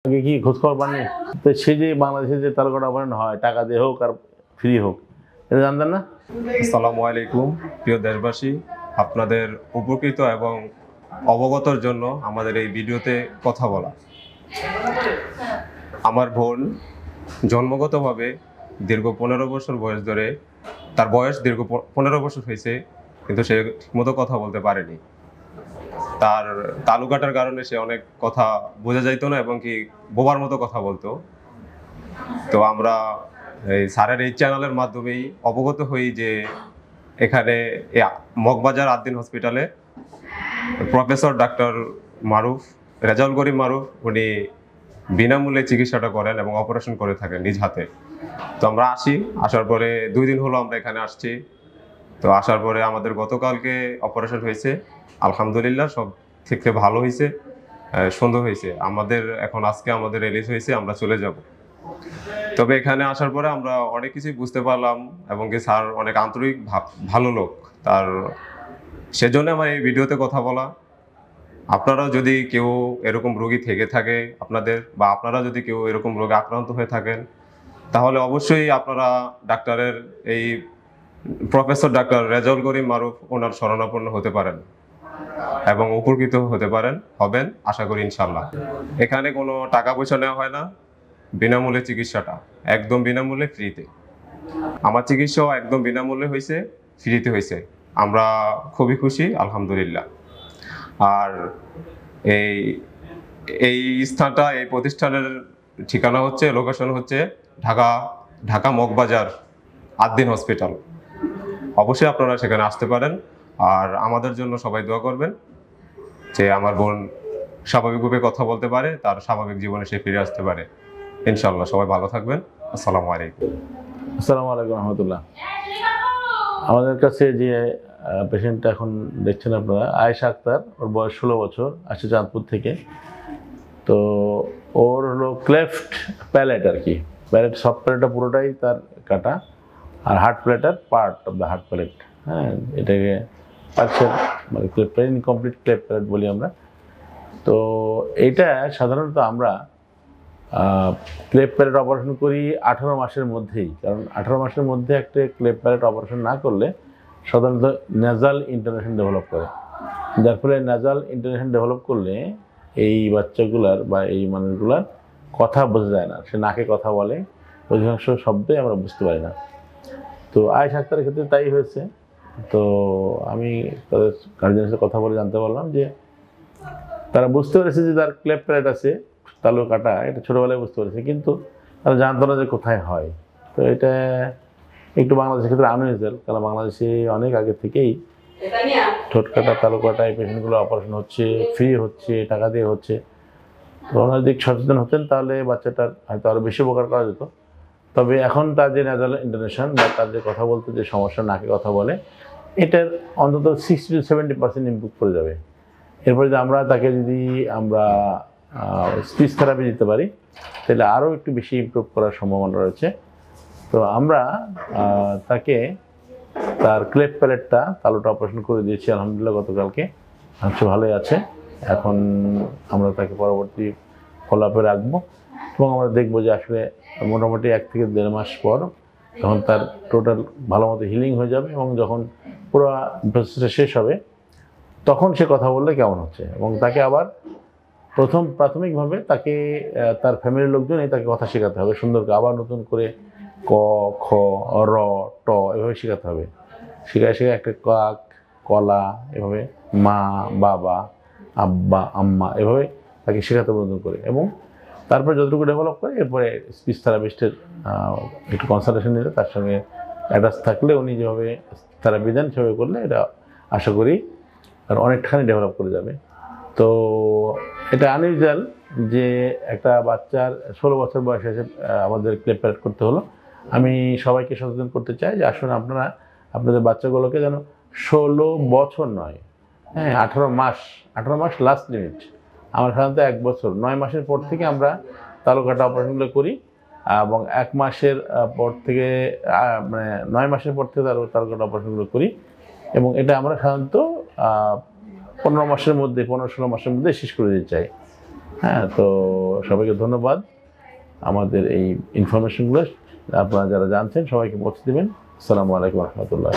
আগে কি খোঁজখবর পাননি? তো সে যে বাংলাদেশে যে তারকাটা অপারেশন হয় টাকা দিয়ে হোক আর ফ্রি হোক, এটা জানতেন না? আসসালামু আলাইকুম প্রিয় দেশবাসী, আপনাদের উপকৃত এবং অবগতর জন্য আমাদের এই ভিডিওতে কথা বলা। আমার বোন জন্মগতভাবে দীর্ঘ 15 বছর বয়স ধরে, তার বয়স দীর্ঘ 15 বছর হয়েছে, কিন্তু সে ঠিকমতো কথা বলতে পারেনি। তার তালু কাটার কারণে সে অনেক কথা বোঝা যাইতো না এবং কি বোবার মতো কথা বলতো। তো আমরা এই স্যারের এই চ্যানেলের মাধ্যমেই অবগত হই যে এখানে মগবাজার আদ্দিন হসপিটালে প্রফেসর ডাক্তার মারুফ, রেজাউল করিম মারুফ, উনি বিনামূল্যে চিকিৎসাটা করেন এবং অপারেশন করে থাকেন নিজ হাতে। তো আমরা আসার পরে 2 দিন হলো আমরা এখানে আসছি। তো আসার পরে আমাদের গতকালকে অপারেশন হয়েছে, আলহামদুলিল্লাহ সব থেকে ভালো হয়েছে, সুন্দর হয়েছে। এখন আজকে আমাদের রিলিজ হয়েছে, আমরা চলে যাব। তবে এখানে আসার পরে আমরা অনেক কিছুই বুঝতে পারলাম এবং কি স্যার অনেক আন্তরিক ভালো লোক, তার সেজন্য আমার এই ভিডিওতে কথা বলা। আপনারাও যদি কেউ এরকম রোগী থেকে থাকে আপনারা যদি কেউ এরকম রোগে আক্রান্ত হয়ে থাকেন, তাহলে অবশ্যই আপনারা ডাক্তারের এই প্রফেসর ডাক্তার রেজাউল করিম মারুফ ওনার শরণাপন্ন হতে পারেন এবং উপকৃত হবেন আশা করি ইনশাল্লাহ। এখানে কোনো টাকা পয়সা নেওয়া হয় না, বিনামূল্যে চিকিৎসাটা, একদম বিনামূল্যে, ফ্রিতে। আমার চিকিৎসাও একদম বিনামূল্যে হয়েছে, ফ্রিতে হয়েছে। আমরা খুবই খুশি, আলহামদুলিল্লাহ। আর এই এই স্থানটা, এই প্রতিষ্ঠানের ঠিকানা হচ্ছে, লোকেশন হচ্ছে ঢাকা মগবাজার আদ্দিন হসপিটাল। অবশ্যই আপনারা সেখানে আসতে পারেন। আর আমাদের জন্য সবাই দোয়া করবেন যে আমার বোন স্বাভাবিকভাবে কথা বলতে পারে, তার স্বাভাবিক জীবনে সে ফিরে আসতে পারে ইনশাল্লাহ। সবাই ভালো থাকবেন। আসসালামু আলাইকুম। আসসালামু আলাইকুম রহমতুল্লাহ। আমাদের কাছে যে পেশেন্টটা এখন দেখছেন আপনারা, আয়েশা আক্তার, ওর বয়স 16 বছর, আসছে চাঁদপুর থেকে। তো ওর হলো ক্লেফট প্যালেট আর কি, প্যালেট সফট প্যালেটটা পুরোটাই তার কাটা, আর হার্ট প্যালেটার part of the heart palette, হ্যাঁ, এটাকে পার্সেল মানে ইনকমপ্লিট ক্লেফট প্যালেট বলি আমরা। তো এইটা সাধারণত আমরা ক্লেফট প্যালেট অপারেশন করি 18 মাসের মধ্যেই, কারণ 18 মাসের মধ্যে একটা ক্লেফট প্যালেট অপারেশন না করলে সাধারণত নেজাল ইন্টারনেশন ডেভেলপ করে, যার ফলে নেজাল ইন্টারনেশন ডেভেলপ করলে এই বাচ্চাগুলার বা এই মানুষগুলার কথা বোঝা যায় না, সে নাকে কথা বলে, অধিকাংশ শব্দই আমরা বুঝতে পারি না। তো আয়েশা আক্তারের ক্ষেত্রে তাই হয়েছে। তো আমি তাদের গার্জিয়ানের সাথে কথা বলে জানতে পারলাম যে তারা বুঝতে পেরেছে যে তার ক্লেফট প্যালেট আছে, তালু কাটা, এটা ছোটোবেলায় বুঝতে পেরেছে, কিন্তু তারা জানতো না যে কোথায় হয়। তো এটা একটু বাংলাদেশের ক্ষেত্রে আনইউজুয়াল, কারণ বাংলাদেশে অনেক আগে থেকেই ঠোঁট কাটা, তালু কাটা এই পেশেন্টগুলো অপারেশন হচ্ছে, ফ্রি হচ্ছে, টাকা দিয়ে হচ্ছে। তো ওনার দিক সচেতন হতেন তাহলে বাচ্চাটার হয়তো আরও বেশি উপকার করা যেত। তবে এখন তার যে নেজাল ইন্টারনেশন বা তার যে কথা বলতে যে সমস্যা, নাকে কথা বলে, এটার অন্তত 60 to 70% ইমপ্রুভ করে যাবে। এরপরে যে আমরা স্পিচ থেরাপি দিতে পারি, তাহলে আরও একটু বেশি ইমপ্রুভ করার সম্ভাবনা রয়েছে। তো আমরা তাকে তার ক্লেফট প্যালেটটা, তালুটা অপারেশন করে দিয়েছি আলহামদুলিল্লাহ গতকালকে, সে ভালোই আছে। এখন আমরা তাকে পরবর্তী ফলো আপে রাখবো এবং আমরা দেখবো যে আসলে মোটামুটি 1 থেকে 1.5 মাস পর তখন তার টোটাল ভালো মতো হিলিং হয়ে যাবে এবং যখন পুরো প্রসেসটা শেষ হবে তখন সে কথা বললে কেমন হচ্ছে, এবং তাকে আবার প্রাথমিকভাবে তাকে তার ফ্যামিলির লোকজনই তাকে কথা শেখাতে হবে সুন্দর করে, আবার নতুন করে ক, খ, র, ট এভাবে শেখাতে হবে। শেখায় একটা কাক, কলা, এভাবে মা, বাবা, আব্বা, আম্মা, এভাবে তাকে শেখাতে হবে নতুন করে। এবং তারপরে যতটুকু ডেভেলপ করে এরপরে স্পিচ থেরাপিস্টের একটু কনসালটেশন নিলে, তার সঙ্গে অ্যাটাচ থাকলে উনি যেভাবে থেরাপি দেন সেভাবে করলে এটা আশা করি আর অনেকখানি ডেভেলপ করে যাবে। তো এটা আনইউজুয়াল যে একটা বাচ্চার 16 বছর বয়সে এসে আমাদের ক্লেফট প্যালেট করতে হলো। আমি সবাইকে সচেতন করতে চাই যে আসুন আপনারা আপনাদের বাচ্চাগুলোকে যেন 16 বছর নয়, হ্যাঁ 18 মাস লাস্ট লিমিট। আমরা সাধারণত 1 বছর 9 মাসের পর থেকে আমরা তালু কাটা অপারেশনগুলো করি, এবং 1 মাসের পর থেকে মানে 9 মাসের পর থেকে তালু কাটা অপারেশনগুলো করি, এবং এটা আমরা সাধারণত 15 মাসের মধ্যে, 15-16 মাসের মধ্যে শেষ করে দিতে চাই। হ্যাঁ, তো সবাইকে ধন্যবাদ। আমাদের এই ইনফরমেশনগুলো আপনারা যারা জানছেন সবাইকে পৌঁছে দেবেন। আসসালামু আলাইকুম রহমতুল্লাহ।